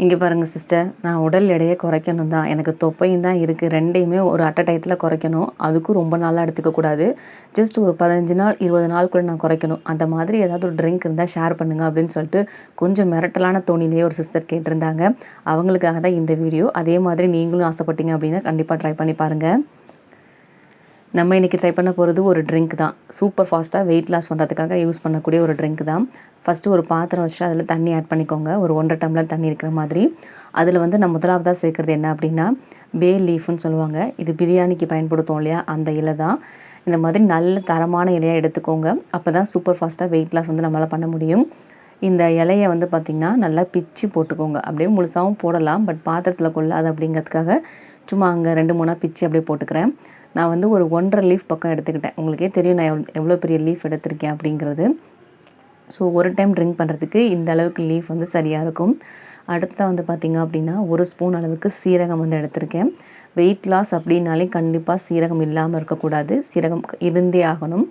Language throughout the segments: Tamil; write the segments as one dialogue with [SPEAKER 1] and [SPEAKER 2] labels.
[SPEAKER 1] இங்கே பாருங்கள் சிஸ்டர், நான் உடல் எடையை குறைக்கணும் தான். எனக்கு தொப்பையும் தான் இருக்குது. 2யுமே ஒரு டயத்தில் குறைக்கணும். அதுக்கும் ரொம்ப நாளாக எடுத்துக்கக்கூடாது. ஜஸ்ட் ஒரு 15 நாள் 20 நாளுக்குள்ள நான் குறைக்கணும். அந்த மாதிரி ஏதாவது ஒரு ட்ரிங்க் இருந்தால் ஷேர் பண்ணுங்க அப்படின்னு சொல்லிட்டு கொஞ்சம் மிரட்டலான தோணிலேயே ஒரு சிஸ்டர் கேட்டிருந்தாங்க. அவங்களுக்காக தான் இந்த வீடியோ. அதே மாதிரி நீங்களும் ஆசைப்பட்டீங்க அப்படின்னா கண்டிப்பாக ட்ரை பண்ணி பாருங்கள். நம்ம இன்றைக்கி ட்ரை பண்ண போகிறது ஒரு ட்ரிங்க் தான். சூப்பர் ஃபாஸ்ட்டாக வெயிட் லாஸ் பண்ணுறதுக்காக யூஸ் பண்ணக்கூடிய ஒரு ட்ரிங்க் தான். ஃபஸ்ட்டு ஒரு பாத்திரம் வச்சுட்டு அதில் தண்ணி ஆட் பண்ணிக்கோங்க. ஒரு 1.5 டம்ளர் தண்ணி இருக்கிற மாதிரி. அதில் வந்து நான் முதலாவதாக சேர்க்குறது என்ன அப்படின்னா, பே லீஃப்னு சொல்லுவாங்க. இது பிரியாணிக்கு பயன்படுத்தும் இல்லையா, அந்த இலை தான். இந்த மாதிரி நல்ல தரமான இலையாக எடுத்துக்கோங்க. அப்போ தான் சூப்பர் ஃபாஸ்ட்டாக வெயிட் லாஸ் வந்து நம்மளால் பண்ண முடியும். இந்த இலையை வந்து பார்த்திங்கன்னா நல்லா பிச்சு போட்டுக்கோங்க. அப்படியே முழுசாகவும் போடலாம், பட் பாத்திரத்தில் கொள்ளாது அப்படிங்கிறதுக்காக சும்மா அங்கே 2 3 பிச்சு அப்படியே போட்டுக்கிறேன். நான் வந்து ஒரு 1.5 லீஃப் பக்கம் எடுத்துக்கிட்டேன். உங்களுக்கே தெரியும் நான் எவ்வளோ பெரிய லீஃப் எடுத்திருக்கேன் அப்படிங்கிறது. ஸோ ஒரு டைம் ட்ரிங்க் பண்ணுறதுக்கு இந்த அளவுக்கு லீஃப் வந்து சரியாக இருக்கும். அடுத்ததாக வந்து பார்த்திங்க அப்படின்னா, 1 ஸ்பூன் அளவுக்கு சீரகம் வந்து எடுத்திருக்கேன். வெயிட் லாஸ் அப்படின்னாலே கண்டிப்பாக சீரகம் இல்லாமல் இருக்கக்கூடாது. சீரகம் இருந்தே ஆகணும்.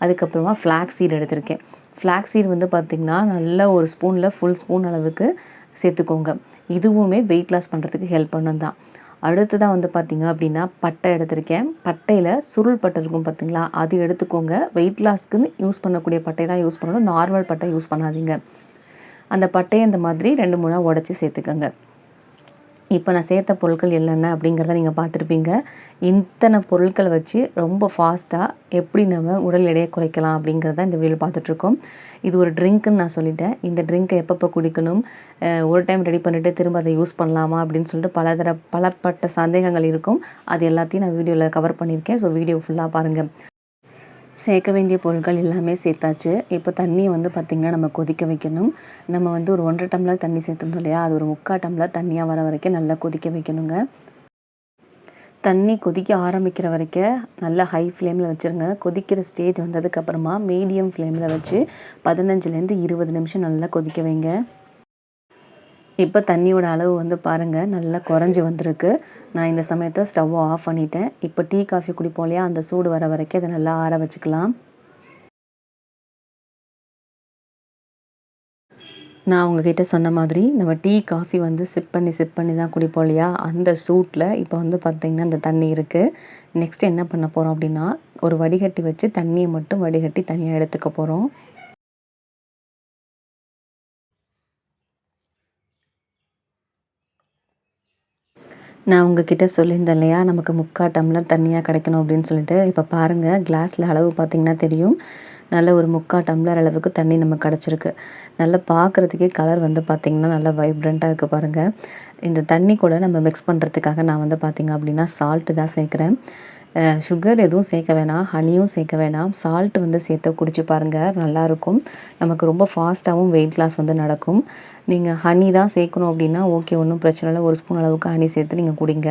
[SPEAKER 1] அதுக்கப்புறமா ஃப்ளாக்ஸ் சீட் எடுத்திருக்கேன். ஃப்ளாக்ஸ் சீட் வந்து பார்த்திங்கன்னா நல்ல ஒரு ஸ்பூனில் ஃபுல் ஸ்பூன் அளவுக்கு சேர்த்துக்கோங்க. இதுவுமே வெயிட் லாஸ் பண்ணுறதுக்கு ஹெல்ப் பண்ணும் தான். அடுத்ததாக வந்து பார்த்திங்க அப்படின்னா, பட்டை எடுத்திருக்கேன். பட்டையில் சுருள் பட்டை இருக்கும் பார்த்திங்களா, அது எடுத்துக்கோங்க. வெயிட் லாஸ்க்குன்னு யூஸ் பண்ணக்கூடிய பட்டை தான் யூஸ் பண்ணணும். நார்மல் பட்டை யூஸ் பண்ணாதீங்க. அந்த பட்டையை இந்த மாதிரி 2 3 உடச்சி சேர்த்துக்கோங்க. இப்போ நான் சேர்த்த பொருட்கள் என்னென்ன அப்படிங்கிறத நீங்கள் பார்த்துருப்பீங்க. இத்தனை பொருட்களை வச்சு ரொம்ப ஃபாஸ்ட்டாக எப்படி நம்ம உடல் எடையை குறைக்கலாம் அப்படிங்கிறத இந்த வீடியோவில் பார்த்துட்ருக்கோம். இது ஒரு ட்ரிங்க்குன்னு நான் சொல்லிட்டேன். இந்த ட்ரிங்க்கை எப்பப்போ குடிக்கணும், ஒரு டைம் ரெடி பண்ணிவிட்டு திரும்ப அதை யூஸ் பண்ணலாமா அப்படின்னு சொல்லிட்டு பலப்பட்ட சந்தேகங்கள் இருக்கும். அது எல்லாத்தையும் நான் வீடியோவில் கவர் பண்ணியிருக்கேன். ஸோ வீடியோ ஃபுல்லாக பாருங்கள். சேர்க்க வேண்டிய பொருட்கள் எல்லாமே சேர்த்தாச்சு. இப்போ தண்ணியை வந்து பார்த்திங்கன்னா நம்ம கொதிக்க வைக்கணும். நம்ம வந்து ஒரு 1.5 டம்ளர் தண்ணி சேர்த்துருந்தோம் இல்லையா, அது ஒரு 3/4 டம்ளர் தண்ணியாக வர வரைக்கும் நல்லா கொதிக்க வைக்கணுங்க. தண்ணி கொதிக்க ஆரம்பிக்கிற வரைக்கும் நல்லா ஹை ஃப்ளேமில் வச்சுருங்க. கொதிக்கிற ஸ்டேஜ் வந்ததுக்கப்புறமா மீடியம் ஃப்ளேமில் வச்சு 15லேருந்து 20 நிமிஷம் நல்லா கொதிக்க வைங்க. இப்போ தண்ணியோட அளவு வந்து பாருங்கள், நல்லா குறைஞ்சி வந்திருக்கு. நான் இந்த சமயத்தில் ஸ்டவ்வை ஆஃப் பண்ணிட்டேன். இப்போ டீ காஃபி குடிப்போம் இல்லையா, அந்த சூடு வர வரைக்கும் அதை நல்லா ஆற வச்சுக்கலாம். நான் உங்ககிட்ட சொன்ன மாதிரி நம்ம டீ காஃபி வந்து சிப் பண்ணி தான் குடிப்போம் இல்லையா, அந்த சூட்டில் இப்போ வந்து பார்த்திங்கன்னா அந்த தண்ணி இருக்குது. நெக்ஸ்ட் என்ன பண்ண போகிறோம் அப்படின்னா, ஒரு வடிகட்டி வச்சு தண்ணியை மட்டும் வடிகட்டி தனியாக எடுத்துக்க போகிறோம். நான் உங்ககிட்ட சொல்லியிருந்தேன் இல்லையா, நமக்கு 3/4 டம்ளர் தண்ணியாக கிடைக்கணும் அப்படின்னு சொல்லிட்டு. இப்போ பாருங்கள், கிளாஸில் அளவு பார்த்திங்கன்னா தெரியும். நல்ல ஒரு 3/4 டம்ளர் அளவுக்கு தண்ணி நமக்கு கிடச்சிருக்கு. நல்லா பார்க்குறதுக்கே கலர் வந்து பார்த்திங்கன்னா நல்லா வைப்ரண்ட்டாக இருக்குது பாருங்கள். இந்த தண்ணி கூட நம்ம மிக்ஸ் பண்ணுறதுக்காக நான் வந்து பார்த்திங்க அப்படின்னா சால்ட்டு தான் சேர்க்குறேன். சுகர் எதுவும் சேர்க்க வேணாம், ஹனியும் சேர்க்க வேணாம். சால்ட்டு வந்து சேர்த்து குடிச்சு பாருங்கள், நல்லாயிருக்கும். நமக்கு ரொம்ப ஃபாஸ்ட்டாகவும் வெயிட் லாஸ் வந்து நடக்கும். நீங்கள் ஹனி தான் சேர்க்கணும் அப்படின்னா ஓகே, ஒன்றும் பிரச்சனை இல்லை. 1 ஸ்பூன் அளவுக்கு ஹனி சேர்த்து நீங்கள் குடிங்க.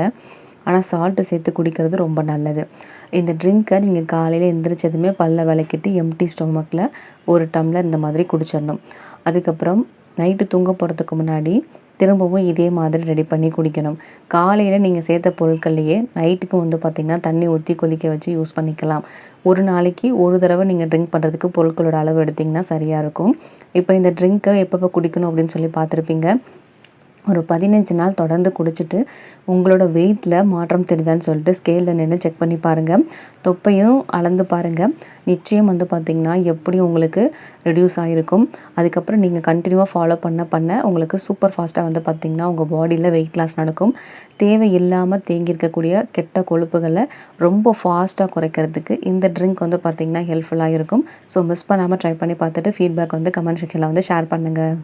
[SPEAKER 1] ஆனால் சால்ட்டு சேர்த்து குடிக்கிறது ரொம்ப நல்லது. இந்த ட்ரிங்க்கை நீங்கள் காலையில் எந்திரிச்சதுமே பல்ல விளக்கிட்டு எம்டி ஸ்டொமக்கில் 1 டம்ளர் இந்த மாதிரி குடிச்சிடணும். அதுக்கப்புறம் நைட்டு தூங்க போகிறதுக்கு முன்னாடி திரும்பவும் இதே மாதிரி ரெடி பண்ணி குடிக்கணும். காலையில் நீங்கள் சேர்த்த பொருட்கள்லையே நைட்டுக்கு வந்து பார்த்திங்கன்னா தண்ணி ஊற்றி கொதிக்க வச்சு யூஸ் பண்ணிக்கலாம். ஒரு நாளைக்கு ஒரு தடவை நீங்கள் ட்ரிங்க் பண்ணுறதுக்கு பொருட்களோட அளவு எடுத்திங்கன்னா சரியாக இருக்கும். இப்போ இந்த ட்ரிங்க்கை எப்பப்போ குடிக்கணும் அப்படின்னு சொல்லி பார்த்துருப்பீங்க. ஒரு 15 நாள் தொடர்ந்து குடிச்சிட்டு உங்களோட வெயிட்டில் மாற்றம் தெரியுதான்னு சொல்லிட்டு ஸ்கேலில் நின்று செக் பண்ணி பாருங்கள். தொப்பையும் அளந்து பாருங்கள். நிச்சயம் வந்து பார்த்திங்கன்னா எப்படியும் உங்களுக்கு ரெடியூஸ் ஆகிருக்கும். அதுக்கப்புறம் நீங்கள் கண்டினியூவாக ஃபாலோ பண்ண உங்களுக்கு சூப்பர் ஃபாஸ்ட்டாக வந்து பார்த்திங்கன்னா உங்கள் பாடியில் வெயிட் லாஸ் நடக்கும். தேவையில்லாமல் தேங்கியிருக்கக்கூடிய கெட்ட கொழுப்புகளை ரொம்ப ஃபாஸ்ட்டாக குறைக்கிறதுக்கு இந்த ட்ரிங்க் வந்து பார்த்திங்கன்னா ஹெல்ப்ஃபுல்லாக இருக்கும். ஸோ மிஸ் பண்ணாமல் ட்ரை பண்ணி பார்த்துட்டு ஃபீட்பேக் வந்து கமெண்ட் செக்ஷனில் வந்து ஷேர் பண்ணுங்கள்.